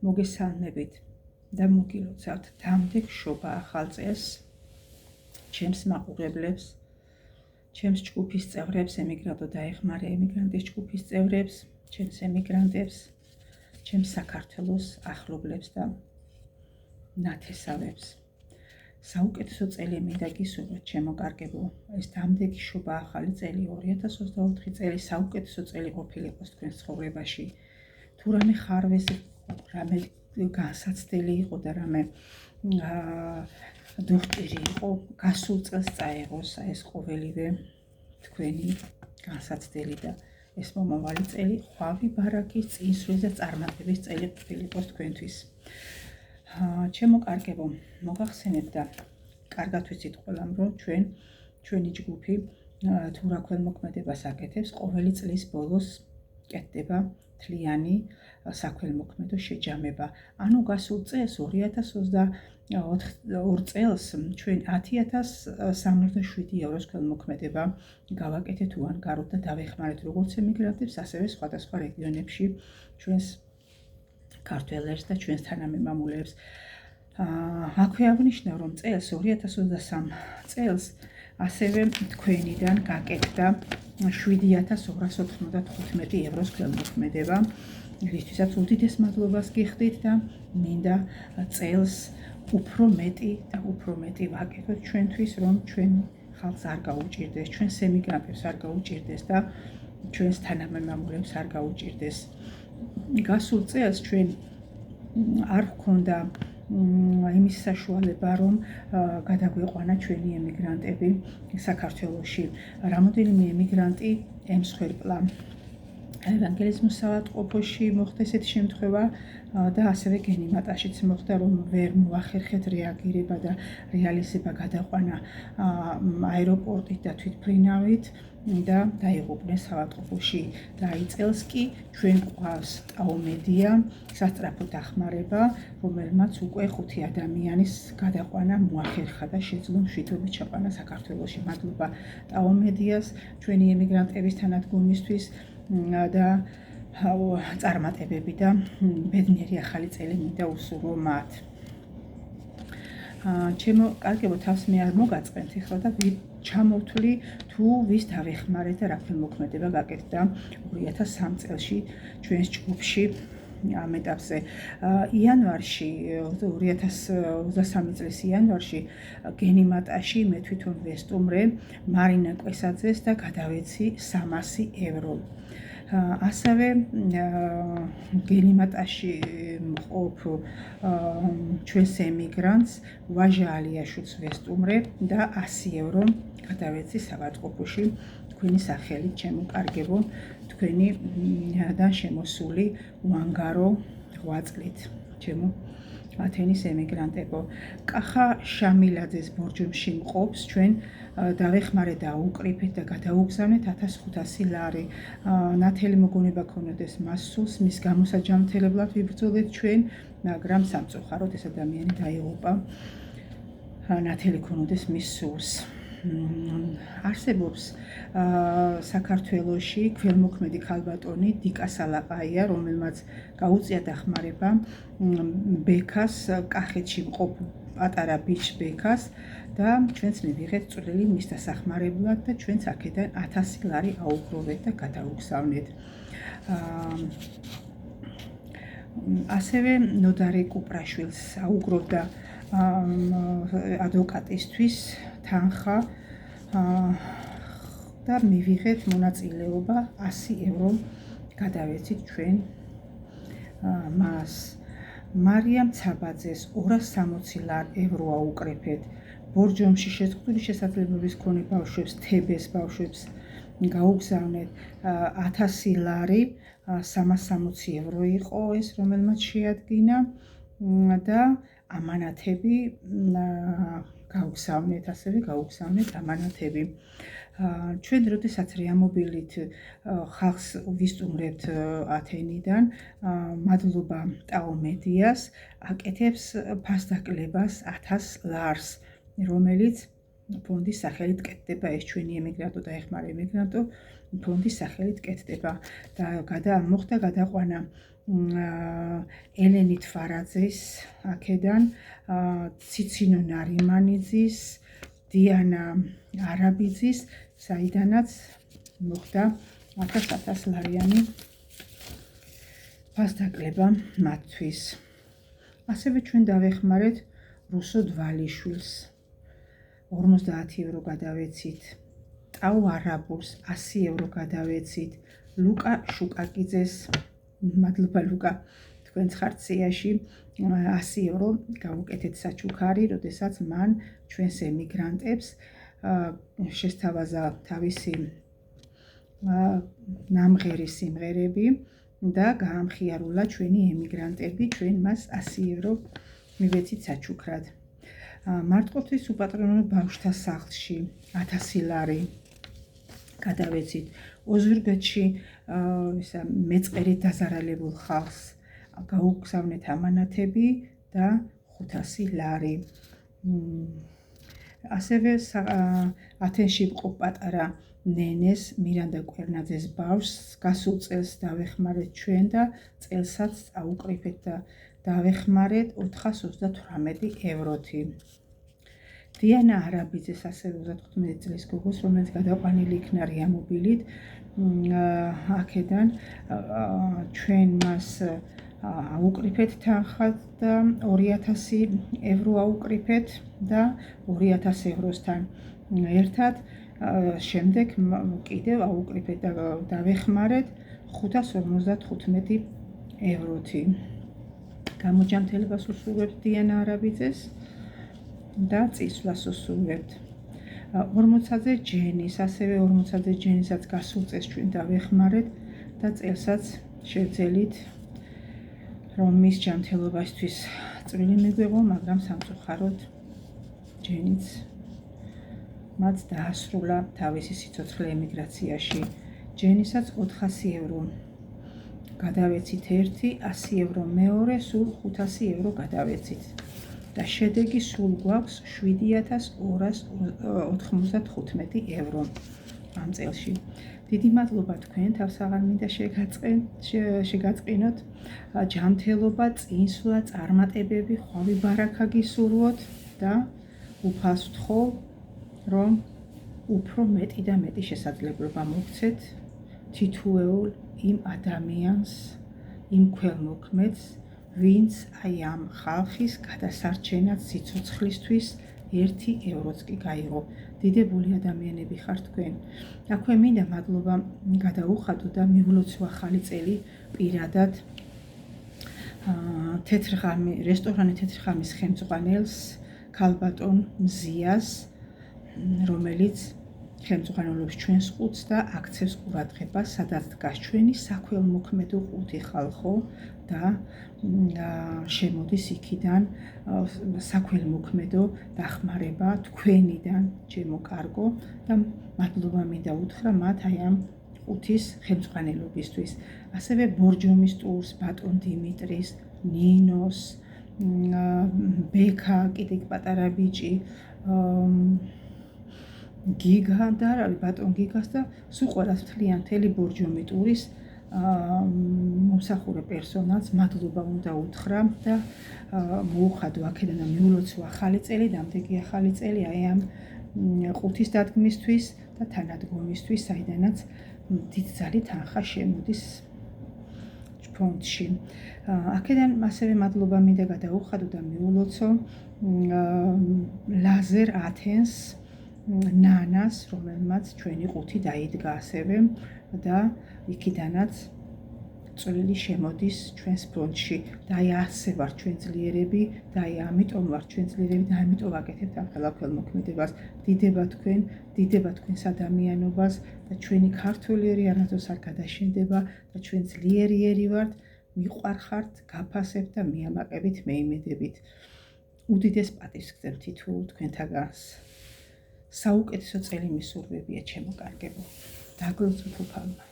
მოგესალმებით და მოგილოცავთ დამდეგ შობა ახალ წელს ჩემს მაყურებლებს, ჩემს ჯგუფის წევრებს, ემიგრანტო დაეხმარე ემიგრანტის ჯგუფის წევრებს, ჩემს ემიგრანტებს, ჩემს საქართველოს ახლობლებს და ნათესავებს. საუკეთესო წელი მინდა გისურვოთ, ჩემო კარგებო. ეს დამდეგი შობა ახალი წელი 2024 წელი საუკეთესო წელი ყოფილიყოს თქვენს ცხოვრებაში. თუ რამე ხარვეზი იყო, რამე განსაცდელი იყო და რამე დოხტირი იყო, გასულ წელს წაიღოს ეს ყოველივე თქვენი განსაცდელი და ეს მომავალი წელი ხვავი ბარაკის, წინსვლის და წარმატების წელი ყოფილიყოს თქვენთვის. ჩემო კარგებო, მოგახსენებთ და კარგად ვიცით ყველამ, რომ ჩვენი ჯგუფი თუ რა ქველმოქმედებას აკეთებს, ყოველი წლის ბოლოს კეთდება თლიანი საქველმოქმედო შეჯამება. ანუ გასულ წელს 2022 წელს ჩვენ 10,067 ევროს ქველმოქმედება გავაკეთეთ უანგაროდ და დავეხმარეთ როგორც ემიგრანტებს, ასევე სხვადასხვა რეგიონებში ჩვენს ქართველებს და ჩვენს თანამემამულეებს. აქვე აღნიშნავ, რომ წელს 2023 წელს ასევე თქვენიდან გაკეთდა 7,295 ევროს ქველმოქმედება, რისთვისაც უდიდეს მადლობას გიხდით და მინდა წელს უფრო მეტი ვაკეთოთ ჩვენთვის, რომ ჩვენ ხალხს არ გაუჭირდეს, ჩვენს ემიგრანტებს არ გაუჭირდეს და ჩვენს თანამემამულეებს არ გაუჭირდეს. გასულ წელს ჩვენ არ გვქონდა იმის საშუალება, რომ გადაგვიყვანა ჩვენი ემიგრანტები საქართველოში. რამოდენიმე ემიგრანტი ემსხვერპლა ევანგელიზმის საავადმყოფოში მოხდა ესეთი შემთხვევა და ასევე გენიმატაშიც მოხდა, რომ ვერ მოახერხეთ რეაგირება და რეალიზება გადაყვანა აეროპორტით და თვითმფრინავით და დაიღუპნენ საავადმყოფოში. და აი წელს კი ჩვენ გვყავს ტაომედია, სასწრაფო დახმარება, რომელმაც უკვე 5 ადამიანის გადაყვანა მოახერხა და შეძლო მშვიდობით ჩაყვანა საქართველოში. მადლობა ტაომედიას, ჩვენი ემიგრანტების თანადგომისთვის და წარმატებები და ბედნიერი ახალი წელი მინდა უსურვო მათ. ჩემო კარგებო, თავს მე არ მოგაწყენთ ახლა და ჩამოვთვლი თუ ვის დავეხმარეთ და რა ქველმოქმედება გაკეთდა 2003 წელში ჩვენს ჯგუფში ამ ეტაპზე. იანვარში 2023 წლის იანვარში გენიმატაში მე თვითონ ვესტუმრე მარინა კვესაძეს და გადავეცი 300 евро. ასევე გენიმატაში მყოფ ჩვენს ემიგრანტს ვაჟა ალიაშვილს ვესტუმრე და 100 евро გადავეცი საავადმყოფოში თქვენი სახელით, ჩემო კარგებო, თქვენიდან შემოსული უანგარო 8 წლით, ჩემო ათენის ემიგრანტებო. კახა შამილაძეს ბორჯომში მყოფს ჩვენ დავეხმარეთ და აუკრიფეთ და გადაუგზავნეთ 1500 ლარი. ნათელი მოგონება ქონოდეს მას სულს, მის გამოსაჯამთელებლად ვიბრძოლეთ ჩვენ, მაგრამ სამწუხაროდ ეს ადამიანი დაიღუპა. ნათელი ქონოდეს მის სულს. არსებობს საქართველოში ქველმოქმედი ქალბატონი დიკა სალაყაია, რომელმაც გაუწია დახმარება ბექას, კახეთში მყოფ პატარა ბიჭ ბექას და ჩვენც მივიღეთ წვლილი მის დასახმარებლად და ჩვენც აქედან 1000 ლარი აუგროვეთ და გადაუგზავნეთ. ასევე ნოდარი კუპრაშვილს აუგროვდა ადვოკატისთვის თანხა და მივიღეთ მონაწილეობა 100 евро გადავეცით ჩვენ მას. მარიამ ცაბაძეს 260 евро აუკრიფეთ. ბორჯომში შეზღუდული შესაძლებლობის მქონე ბავშვებს, თებეს ბავშვებს გაუგზავნეთ 1000 ლარი, 360 евро იყო ეს, რომელმაც შეადგინა და ამანათები გაუგზავნეთ, ასევე გაუგზავნეთ ამანათები. ჩვენ როდესაც რეამობილით ხალხს ვისტუმრებთ ათენიდან, მადლობა ტაომედიას, აკეთებს ფასდაკლებას 1000 ლარს, რომელიც ფონდის სახელით კეთდება. ეს ჩვენი ემიგრანტო დაეხმარე ემიგრანტო ფონდის სახელით კეთდება და მოხდა გადაყვანა ელენი თვარაძის აქედან, ციცინო ნარიმანიძის, დიანა არაბიძის, საიდანაც მოხდა 1000 ლარიანი ფასდაკლება მათთვის. ასევე ჩვენ დავეხმარეთ რუსო დვალიშვილს 50 ევრო გადავეცით, ტაუ არაბულს 100 ევრო გადავეცით, ლუკა შუკაკიძეს, მადლობა ლუკა, თქვენც ხართ სიაში, 100 ევრო გავუკეთეთ საჩუქარი, როდესაც მან ჩვენს ემიგრანტებს შესთავაზა თავისი ნამღერი სიმღერები და გაამხიარულა ჩვენი ემიგრანტები, ჩვენ მას 100 ევრო მივეცით საჩუქრად. მარტყოფის უპატრონო ბავშვთა სახლში 1000 ლარი გადავეცით. ოზურგეთში მეწყერით დაზარალებულ ხალხს გაუგზავნეთ ამანათები და 500 ლარი. ასევე ათენში მყოფ პატარა ნენეს მირანდა კვერნაძეს ბავშვს გასულ წელს დავეხმარეთ ჩვენ და წელსაც აუკრიფეთ და დავეხმარეთ 428 ევროთი. დიანა არაბიძეს ასევე 35 წლის გოგოს, რომელიც გადაყვანილი იქნა რეამობილით, აქედან ჩვენ მას აუკრიფეთ თანხად და 2000 ევრო აუკრიფეთ და 2000 ევროსთან ერთად შემდეგ კიდევ აუკრიფეთ და დავეხმარეთ 555 ევროთი. გამოჯანმრთელებას უსურვებთ დიანა არაბიძეს და წისვლას უსურვებთ. 40-ზე ჯენის, ასევე 40-ზე ჯენისაც გასულ წელს ჩვენ დავეხმარეთ და წელსაც შევძელით რომ მის ჯანმრთელობასთვის წვლილი მიგვეღო, მაგრამ სამწუხაროდ ჯენიც მათ დაასრულა თავისი სიცოცხლე ემიგრაციაში. ჯენისაც 400 ევრო გადავეცით ერთი, 100 ევრო მეორე, სულ 500 ევრო გადავეცით. და შედეგი სულ გვაქვს 7295 ევრო ამ წელში. დიდი მადლობა თქვენ, თავს აღარ მინდა შეგაწყინოთ. ჯანმრთელობა, წინსვლა, წარმატებები, ხვავი ბარაქა გისურვოთ და უფალს ვთხოვ, რომ უფრო მეტი და მეტი შესაძლებლობა მოგცეთ თითოეულ იმ ადამიანს, იმ ქველმოქმედს, ვინც აი ამ ხალხის გადასარჩენად სიცოცხლისთვის 1 ევროც კი გაიღო. დიდებული ადამიანები ხართ თქვენ. აქვე მინდა მადლობა გადაუხადო და მივლოცვა ახალი წელი პირადად რესტორანი თეთრხამის ხელმძღვანელს, ქალბატონ მზიას, რომელიც ხელმძღვანელობს ჩვენს ყუთს და აქცევს ყურადღებას, სადაც დგას ჩვენი საქველმოქმედო ყუთი ხალხო და შემოდის იქიდან საქველმოქმედო დახმარება თქვენიდან, ჩემო კარგო, და მადლობა მინდა უთხრა მათ აი ამ ყუთის ხელმძღვანელობისთვის. ასევე ბორჯომის ტურს, ბატონ დიმიტრის, ნინოს, ბექა, კიდე პატარა ბიჭი, გიგა და ბატონ გიგას და სულ ყველას მთლიან მთელი ბორჯომი ტურის მომსახურე პერსონალს მადლობა უნდა უთხრა და მოუხადო აქედან და მიულოცვა ახალი წელი, დამდეგი ახალი წელი აი ამ ყუთის დადგმისთვის და თანადგომისთვის, საიდანაც დიდძალი თანხა შემოდის ფონდში. აქედან ასევე მადლობა მინდა გადაუხადო და მიულოცო ლაზერ ათენს ნანას, რომელმაც ჩვენი ყუთი დაიდგა ასევე და იქიდანაც წვლილი შემოდის ჩვენს ფონდში და აი ასე ვარ ჩვენ ძლიერები და აი ამიტომ ვარ ჩვენ ძლიერები და ამიტომ ვაკეთებთ ამ ხელმოქმედებას. დიდება თქვენს ადამიანობას და ჩვენი ქართველი არასდროს არ გადაშენდება და ჩვენ ძლიერიერი ვართ, მიყვარხართ, გაფასებთ და მიამაყებით, მეიმედებით. უდიდეს პატივს გძებ თითოეულ თქვენთაგანს. საუკეთესო წელი მისურვებია ჩემო კარგებო. დაგლოცოთ უფალმა.